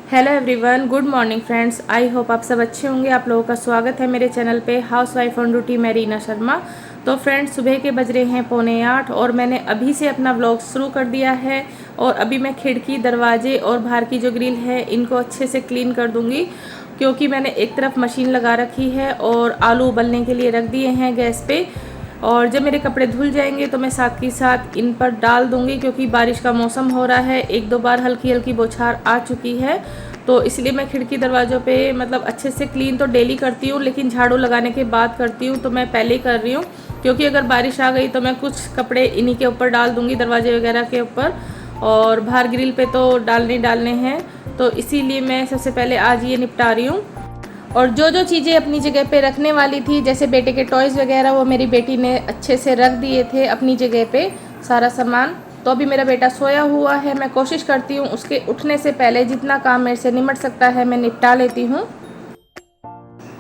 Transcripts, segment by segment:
Hello everyone, good morning friends. I hope आप सब अच्छे होंगे। आप लोगों का स्वागत है मेरे चैनल पे हाउस वाइफ ऑन ड्यूटी मैं रीना शर्मा। तो फ्रेंड्स, सुबह के बज रहे हैं 7:45 और मैंने अभी से अपना व्लॉग शुरू कर दिया है। और अभी मैं खिड़की, दरवाजे और बाहर की जो ग्रिल है इनको अच्छे से क्लीन कर दूँगी, क्योंकि मैंने एक तरफ मशीन लगा रखी है और आलू उबलने के लिए रख दिए हैं गैस पे। और जब मेरे कपड़े धुल जाएंगे तो मैं साथ ही साथ इन पर डाल दूंगी, क्योंकि बारिश का मौसम हो रहा है। एक दो बार हल्की हल्की बौछार आ चुकी है, तो इसलिए मैं खिड़की दरवाज़ों पे मतलब अच्छे से क्लीन तो डेली करती हूँ, लेकिन झाड़ू लगाने के बाद करती हूँ। तो मैं पहले ही कर रही हूँ, क्योंकि अगर बारिश आ गई तो मैं कुछ कपड़े इन्हीं के ऊपर डाल दूँगी, दरवाजे वगैरह के ऊपर। और बाहर ग्रिल पे तो डालने हैं, तो इसीलिए मैं सबसे पहले आज ये निपटा रही हूँ। और जो जो चीज़ें अपनी जगह पे रखने वाली थी, जैसे बेटे के टॉयज़ वगैरह, वो मेरी बेटी ने अच्छे से रख दिए थे अपनी जगह पे सारा सामान। तो अभी मेरा बेटा सोया हुआ है। मैं कोशिश करती हूँ उसके उठने से पहले जितना काम मेरे से निपट सकता है मैं निपटा लेती हूँ।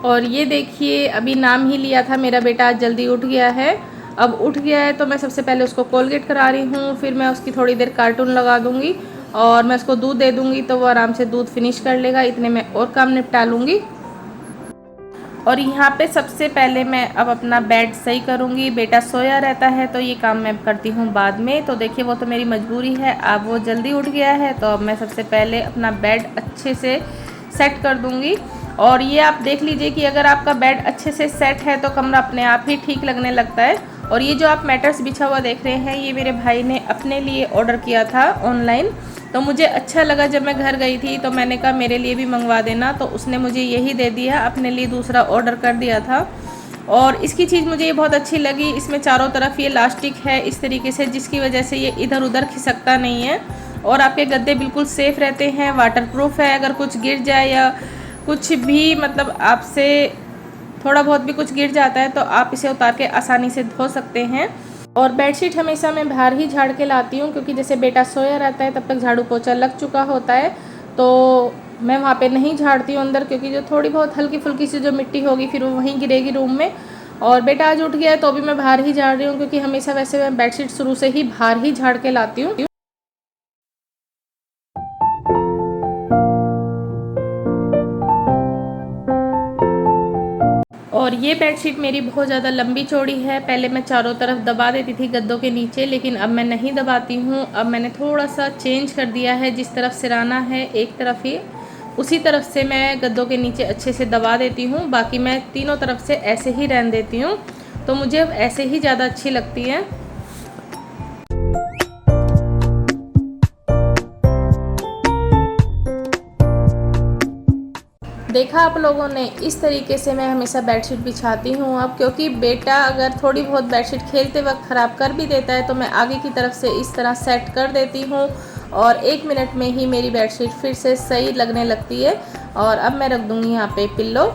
और ये देखिए, अभी नाम ही लिया था मेरा बेटा, आज जल्दी उठ गया है। अब उठ गया है तो मैं सबसे पहले उसको कोलगेट करा रही हूँ, फिर मैं उसकी थोड़ी देर कार्टून लगा दूँगी और मैं उसको दूध दे दूँगी, तो वो आराम से दूध फिनिश कर लेगा। इतने में और काम निपटा लूँगी। और यहाँ पे सबसे पहले मैं अब अपना बेड सही करूँगी। बेटा सोया रहता है तो ये काम मैं करती हूँ बाद में। तो देखिए, वो तो मेरी मजबूरी है, अब वो जल्दी उठ गया है तो अब मैं सबसे पहले अपना बेड अच्छे से सेट कर दूँगी। और ये आप देख लीजिए कि अगर आपका बेड अच्छे से सेट है तो कमरा अपने आप ही ठीक लगने लगता है। और ये जो आप मैटर्स बिछा हुआ देख रहे हैं, ये मेरे भाई ने अपने लिए ऑर्डर किया था ऑनलाइन। तो मुझे अच्छा लगा, जब मैं घर गई थी तो मैंने कहा मेरे लिए भी मंगवा देना, तो उसने मुझे यही दे दिया, अपने लिए दूसरा ऑर्डर कर दिया था। और इसकी चीज़ मुझे ये बहुत अच्छी लगी, इसमें चारों तरफ ये इलास्टिक है इस तरीके से, जिसकी वजह से ये इधर उधर खिसकता नहीं है। और आपके गद्दे बिल्कुल सेफ़ रहते हैं, वाटरप्रूफ है। अगर कुछ गिर जाए या कुछ भी मतलब आपसे थोड़ा बहुत भी कुछ गिर जाता है तो आप इसे उतार के आसानी से धो सकते हैं। और बेडशीट हमेशा मैं बाहर ही झाड़ के लाती हूँ, क्योंकि जैसे बेटा सोया रहता है तब तक झाड़ू पोछा लग चुका होता है, तो मैं वहाँ पे नहीं झाड़ती हूँ अंदर, क्योंकि जो थोड़ी बहुत हल्की फुल्की सी जो मिट्टी होगी फिर वो वहीं गिरेगी रूम में। और बेटा आज उठ गया है तो भी मैं बाहर ही झाड़ रही हूँ, क्योंकि हमेशा वैसे मैं बेडशीट शुरू से ही बाहर ही झाड़ के लाती हूँ। और ये बेडशीट मेरी बहुत ज़्यादा लंबी चौड़ी है। पहले मैं चारों तरफ दबा देती थी गद्दों के नीचे, लेकिन अब मैं नहीं दबाती हूँ। अब मैंने थोड़ा सा चेंज कर दिया है, जिस तरफ सिराना है एक तरफ ही, उसी तरफ से मैं गद्दों के नीचे अच्छे से दबा देती हूँ। बाकी मैं तीनों तरफ से ऐसे ही रहने देती हूँ, तो मुझे अब ऐसे ही ज़्यादा अच्छी लगती है। देखा आप लोगों ने, इस तरीके से मैं हमेशा बेडशीट बिछाती हूँ अब, क्योंकि बेटा अगर थोड़ी बहुत बेडशीट खेलते वक्त ख़राब कर भी देता है तो मैं आगे की तरफ से इस तरह सेट कर देती हूँ और 1 मिनट में ही मेरी बेडशीट फिर से सही लगने लगती है। और अब मैं रख दूँगी यहाँ पे पिल्लो।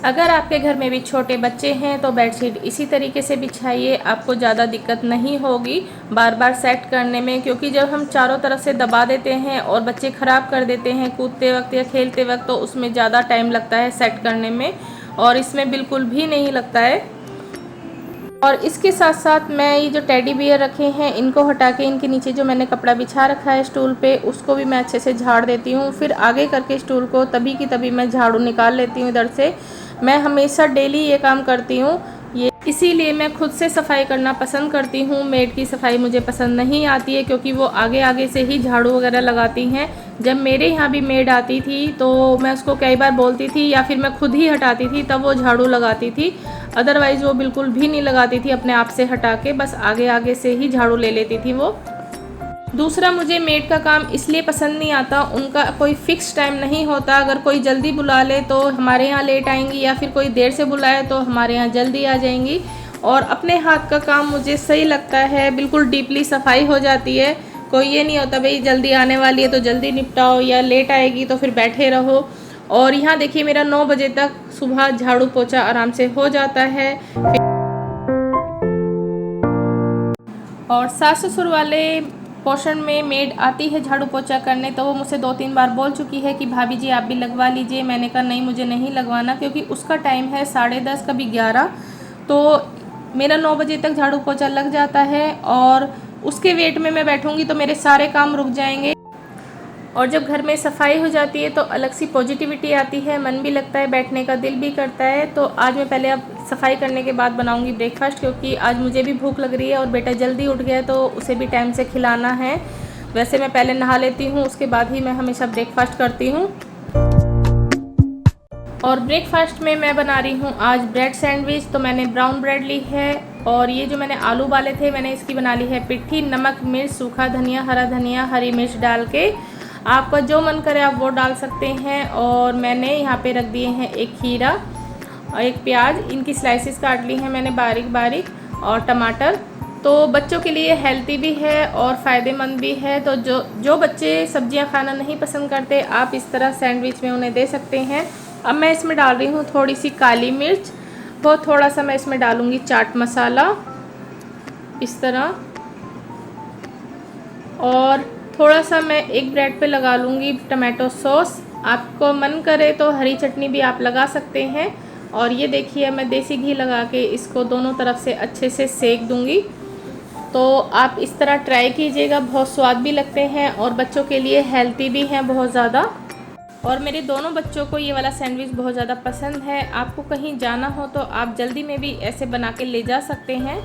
अगर आपके घर में भी छोटे बच्चे हैं तो बेडशीट इसी तरीके से बिछाइए, आपको ज़्यादा दिक्कत नहीं होगी बार बार सेट करने में, क्योंकि जब हम चारों तरफ से दबा देते हैं और बच्चे ख़राब कर देते हैं कूदते वक्त या खेलते वक्त, तो उसमें ज़्यादा टाइम लगता है सेट करने में, और इसमें बिल्कुल भी नहीं लगता है। और इसके साथ साथ मैं ये जो टेडी बियर रखे हैं इनको हटा के इनके नीचे जो मैंने कपड़ा बिछा रखा है स्टूल पे, उसको भी मैं अच्छे से झाड़ देती हूँ। फिर आगे करके स्टूल को तभी की तभी मैं झाड़ू निकाल लेती हूँ इधर से। मैं हमेशा डेली ये काम करती हूँ, ये इसीलिए मैं खुद से सफाई करना पसंद करती हूँ। मेड की सफाई मुझे पसंद नहीं आती है, क्योंकि वो आगे आगे से ही झाड़ू वगैरह लगाती हैं। जब मेरे यहाँ भी मेड आती थी तो मैं उसको कई बार बोलती थी या फिर मैं खुद ही हटाती थी, तब वो झाड़ू लगाती थी। अदरवाइज़ वो बिल्कुल भी नहीं लगाती थी, अपने आप से हटा के बस आगे आगे से ही झाड़ू ले लेती थी वो। दूसरा, मुझे मेड का काम इसलिए पसंद नहीं आता, उनका कोई फ़िक्स टाइम नहीं होता। अगर कोई जल्दी बुला ले तो हमारे यहाँ लेट आएंगी, या फिर कोई देर से बुलाए तो हमारे यहाँ जल्दी आ जाएंगी। और अपने हाथ का काम मुझे सही लगता है, बिल्कुल डीपली सफाई हो जाती है। कोई ये नहीं होता भाई जल्दी आने वाली है तो जल्दी निपटाओ, या लेट आएगी तो फिर बैठे रहो। और यहाँ देखिए, मेरा 9 बजे तक सुबह झाड़ू पोछा आराम से हो जाता है। और सास ससुर वाले पोर्शन में मेड आती है झाड़ू पोछा करने, तो वो मुझसे 2-3 बार बोल चुकी है कि भाभी जी आप भी लगवा लीजिए। मैंने कहा नहीं, मुझे नहीं लगवाना, क्योंकि उसका टाइम है 10:30 कभी 11, तो मेरा 9 बजे तक झाड़ू पोछा लग जाता है। और उसके वेट में मैं बैठूंगी तो मेरे सारे काम रुक जाएंगे। और जब घर में सफाई हो जाती है तो अलग सी पॉजिटिविटी आती है, मन भी लगता है, बैठने का दिल भी करता है। तो आज मैं पहले अब सफाई करने के बाद बनाऊंगी ब्रेकफास्ट, क्योंकि आज मुझे भी भूख लग रही है और बेटा जल्दी उठ गया है तो उसे भी टाइम से खिलाना है। वैसे मैं पहले नहा लेती हूँ, उसके बाद ही मैं हमेशा ब्रेकफास्ट करती हूँ। और ब्रेकफास्ट में मैं बना रही हूँ आज ब्रेड सैंडविच। तो मैंने ब्राउन ब्रेड ली है और ये जो मैंने आलू उबाले थे मैंने इसकी बना ली है पिट्ठी। नमक, मिर्च, सूखा धनिया, हरा धनिया, हरी मिर्च डाल के, आपका जो मन करे आप वो डाल सकते हैं। और मैंने यहाँ पे रख दिए हैं एक खीरा और एक प्याज, इनकी स्लाइसेस काट ली हैं मैंने बारीक बारीक, और टमाटर। तो बच्चों के लिए हेल्दी भी है और फ़ायदेमंद भी है। तो जो बच्चे सब्जियां खाना नहीं पसंद करते, आप इस तरह सैंडविच में उन्हें दे सकते हैं। अब मैं इसमें डाल रही हूँ थोड़ी सी काली मिर्च, बहुत थोड़ा सा मैं इसमें डालूँगी चाट मसाला इस तरह, और थोड़ा सा मैं एक ब्रेड पे लगा लूँगी टमाटो सॉस। आपको मन करे तो हरी चटनी भी आप लगा सकते हैं। और ये देखिए मैं देसी घी लगा के इसको दोनों तरफ से अच्छे से सेक दूँगी। तो आप इस तरह ट्राई कीजिएगा, बहुत स्वाद भी लगते हैं और बच्चों के लिए हेल्दी भी हैं बहुत ज़्यादा। और मेरे दोनों बच्चों को ये वाला सैंडविच बहुत ज़्यादा पसंद है। आपको कहीं जाना हो तो आप जल्दी में भी ऐसे बना के ले जा सकते हैं।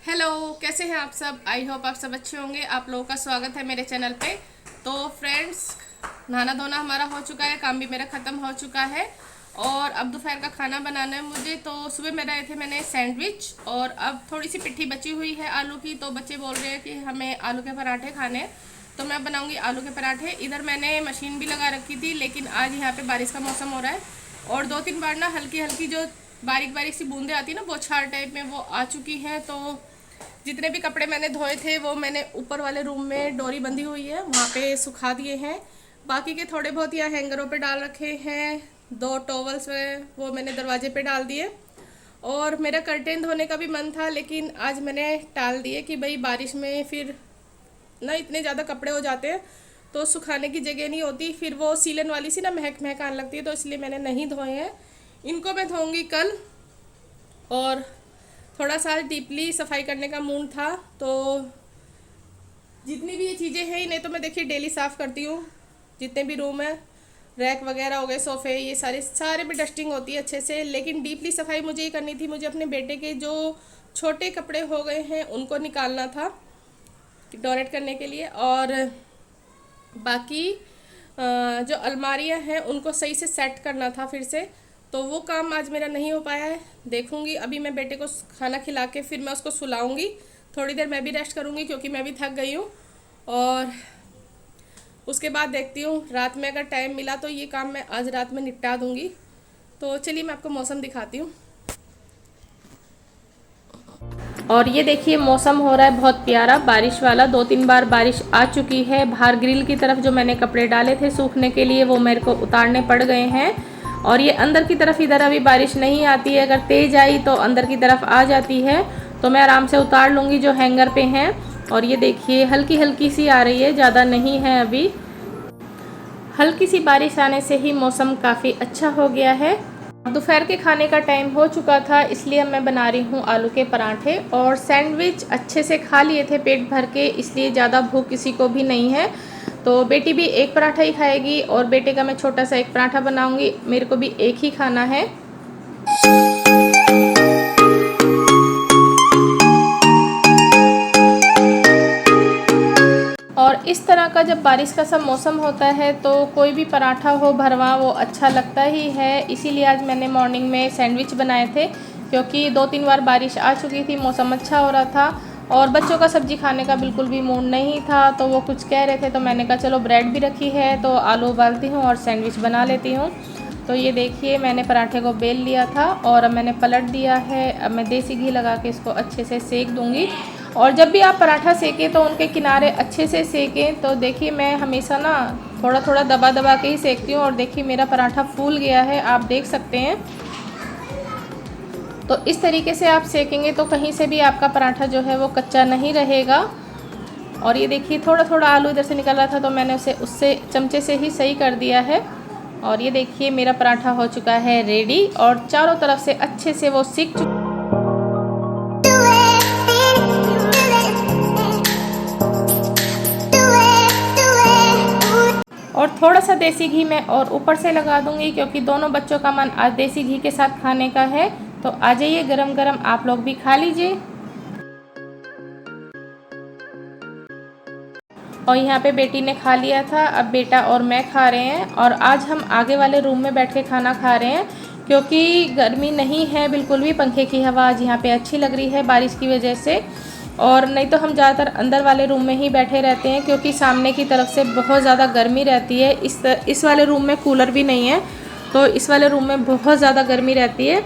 हेलो, कैसे हैं आप सब? आई होप आप सब अच्छे होंगे। आप लोगों का स्वागत है मेरे चैनल पे। तो फ्रेंड्स, नहाना धोना हमारा हो चुका है, काम भी मेरा ख़त्म हो चुका है और अब दोपहर का खाना बनाना है मुझे। तो सुबह में बनाए थे मैंने सैंडविच और अब थोड़ी सी पिट्ठी बची हुई है आलू की। तो बच्चे बोल रहे हैं कि हमें आलू के पराठे खाने हैं, तो मैं बनाऊंगी आलू के पराठे। इधर मैंने मशीन भी लगा रखी थी, लेकिन आज यहाँ पे बारिश का मौसम हो रहा है और 2-3 बार ना हल्की हल्की जो बारीक बारीक सी बूंदें आती है ना बौछार टाइप में, वो आ चुकी हैं। तो जितने भी कपड़े मैंने धोए थे वो मैंने ऊपर वाले रूम में डोरी बंधी हुई है वहाँ पे सुखा दिए हैं। बाकी के थोड़े बहुत यहाँ हैंगरों पे डाल रखे हैं। 2 टॉवल्स वो मैंने दरवाजे पे डाल दिए। और मेरा कर्टेन धोने का भी मन था, लेकिन आज मैंने टाल दिए कि भाई बारिश में फिर ना इतने ज़्यादा कपड़े हो जाते हैं तो सुखाने की जगह नहीं होती, फिर वो सीलन वाली सी ना महक महक आने लगती है। तो इसलिए मैंने नहीं धोए हैं, इनको मैं धोऊँगी कल। और थोड़ा सा डीपली सफाई करने का मूड था, तो जितनी भी ये चीज़ें हैं इन्हें तो मैं देखिए डेली साफ़ करती हूँ। जितने भी रूम है, रैक वगैरह हो गए, सोफ़े, ये सारे पे डस्टिंग होती है अच्छे से। लेकिन डीपली सफाई मुझे ही करनी थी। मुझे अपने बेटे के जो छोटे कपड़े हो गए हैं उनको निकालना था डोनेट करने के लिए, और बाकी जो अलमारियां हैं उनको सही से सेट करना था फिर से। तो वो काम आज मेरा नहीं हो पाया है। देखूंगी, अभी मैं बेटे को खाना खिला के फिर मैं उसको सुलाऊंगी। थोड़ी देर मैं भी रेस्ट करूंगी क्योंकि मैं भी थक गई हूँ। और उसके बाद देखती हूँ रात में अगर टाइम मिला तो ये काम मैं आज रात में निपटा दूंगी। तो चलिए मैं आपको मौसम दिखाती हूँ। और ये देखिए मौसम हो रहा है बहुत प्यारा बारिश वाला। 2-3 बार बारिश आ चुकी है। बाहर ग्रिल की तरफ जो मैंने कपड़े डाले थे सूखने के लिए वो मेरे को उतारने पड़ गए हैं। और ये अंदर की तरफ इधर अभी बारिश नहीं आती है, अगर तेज़ आई तो अंदर की तरफ आ जाती है, तो मैं आराम से उतार लूँगी जो हैंगर पे हैं। और ये देखिए हल्की हल्की सी आ रही है, ज़्यादा नहीं है अभी। हल्की सी बारिश आने से ही मौसम काफ़ी अच्छा हो गया है। दोपहर के खाने का टाइम हो चुका था, इसलिए मैं बना रही हूँ आलू के पराठे। और सैंडविच अच्छे से खा लिए थे पेट भर के, इसलिए ज़्यादा भूख किसी को भी नहीं है। तो बेटी भी एक पराठा ही खाएगी और बेटे का मैं छोटा सा एक पराठा बनाऊँगी, मेरे को भी एक ही खाना है। और इस तरह का जब बारिश का सब मौसम होता है तो कोई भी पराठा हो भरवा वो अच्छा लगता ही है। इसीलिए आज मैंने मॉर्निंग में सैंडविच बनाए थे, क्योंकि 2-3 बार बारिश आ चुकी थी, मौसम अच्छा हो रहा था और बच्चों का सब्ज़ी खाने का बिल्कुल भी मूड नहीं था। तो वो कुछ कह रहे थे, तो मैंने कहा चलो ब्रेड भी रखी है तो आलू उबालती हूँ और सैंडविच बना लेती हूँ। तो ये देखिए मैंने पराठे को बेल लिया था और अब मैंने पलट दिया है। अब मैं देसी घी लगा के इसको अच्छे से सेक दूँगी। और जब भी आप पराठा सेकें तो उनके किनारे अच्छे से सेकें। तो देखिए मैं हमेशा ना थोड़ा थोड़ा दबा दबा के ही सेकती हूँ। और देखिए मेरा पराठा फूल गया है, आप देख सकते हैं। तो इस तरीके से आप सेकेंगे तो कहीं से भी आपका पराठा जो है वो कच्चा नहीं रहेगा। और ये देखिए थोड़ा थोड़ा आलू इधर से निकल रहा था तो मैंने उसे उससे चमचे से ही सही कर दिया है। और ये देखिए मेरा पराठा हो चुका है रेडी और चारों तरफ से अच्छे से वो सिक चुका। और थोड़ा सा देसी घी मैं और ऊपर से लगा दूंगी, क्योंकि दोनों बच्चों का मन आज देसी घी के साथ खाने का है। तो आ जाइए, गरम गरम आप लोग भी खा लीजिए। और यहाँ पे बेटी ने खा लिया था, अब बेटा और मैं खा रहे हैं। और आज हम आगे वाले रूम में बैठ के खाना खा रहे हैं, क्योंकि गर्मी नहीं है बिल्कुल भी। पंखे की हवा आज यहाँ पे अच्छी लग रही है बारिश की वजह से। और नहीं तो हम ज़्यादातर अंदर वाले रूम में ही बैठे रहते हैं, क्योंकि सामने की तरफ से बहुत ज़्यादा गर्मी रहती है। इस वाले रूम में कूलर भी नहीं है, तो इस वाले रूम में बहुत ज़्यादा गर्मी रहती है।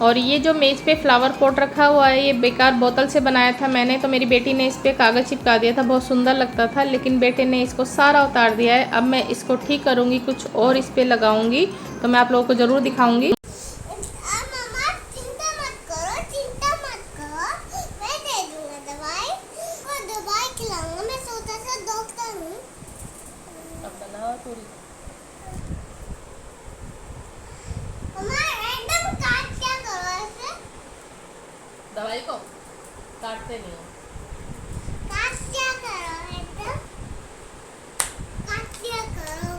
और ये जो मेज़ पे फ्लावर पॉट रखा हुआ है, ये बेकार बोतल से बनाया था मैंने। तो मेरी बेटी ने इस पर कागज़ चिपका दिया था, बहुत सुंदर लगता था, लेकिन बेटे ने इसको सारा उतार दिया है। अब मैं इसको ठीक करूँगी, कुछ और इस पर लगाऊँगी, तो मैं आप लोगों को ज़रूर दिखाऊँगी। दवाई को काटते नहीं हो, काट क्या करो, एकदम काट क्या करो।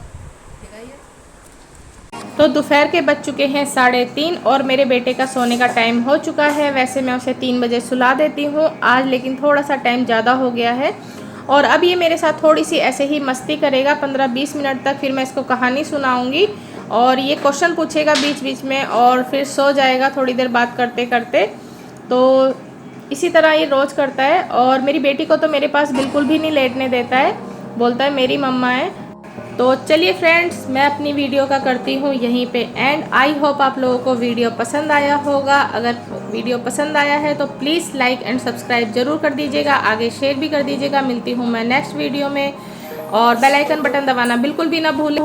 तो दोपहर के बज चुके हैं 3:30 और मेरे बेटे का सोने का टाइम हो चुका है। वैसे मैं उसे 3 बजे सुला देती हूँ आज, लेकिन थोड़ा सा टाइम ज़्यादा हो गया है। और अब ये मेरे साथ थोड़ी सी ऐसे ही मस्ती करेगा 15-20 मिनट तक, फिर मैं इसको कहानी सुनाऊँगी और ये क्वेश्चन पूछेगा बीच बीच में, और फिर सो जाएगा थोड़ी देर बात करते करते। तो इसी तरह ये रोज़ करता है। और मेरी बेटी को तो मेरे पास बिल्कुल भी नहीं लेटने देता है, बोलता है मेरी मम्मा है। तो चलिए फ्रेंड्स, मैं अपनी वीडियो का करती हूँ यहीं पे एंड। आई होप आप लोगों को वीडियो पसंद आया होगा। अगर वीडियो पसंद आया है तो प्लीज़ लाइक एंड सब्सक्राइब ज़रूर कर दीजिएगा, आगे शेयर भी कर दीजिएगा। मिलती हूँ मैं नेक्स्ट वीडियो में, और बेल आइकन बटन दबाना बिल्कुल भी ना भूलें।